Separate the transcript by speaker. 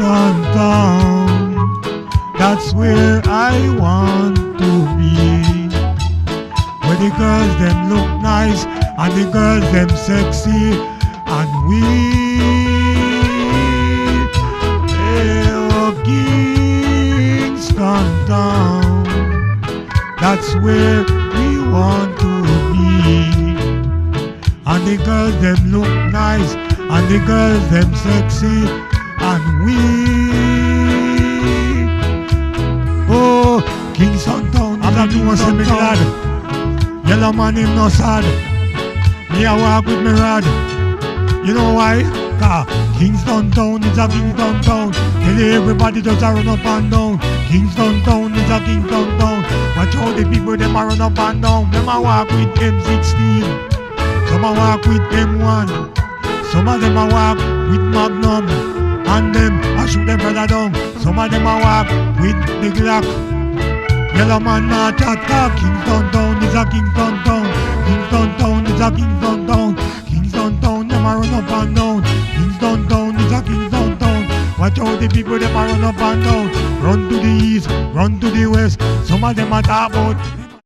Speaker 1: Kingston town, that's where I want to be. Where the girls them look nice and the girls them sexy, and we Kingston town, that's where we want to be. And the girls them look nice and the girls them sexy, and we Kingston town. I'm not doing something glad. Yellow man him no sad. Me a walk with me rod. You know why? Cause Kingston town is a Kingston town. Tell everybody just a run up and down. Kingston town is a Kingston town. Watch how the people them a run up and down. Them a walk with M16. Some a walk with M1. Some of them a walk with Magnum. And them a shoot them brother down. Some of them a walk with the Glock. Yellow man not chat. Kingston town is a Kingston town. Kingston town is a Kingston town. Kingston town them a run up and down. Kingston town is a Kingston town. Watch out the people them a run up and down. Run to the east, run to the west. Some of them a talk about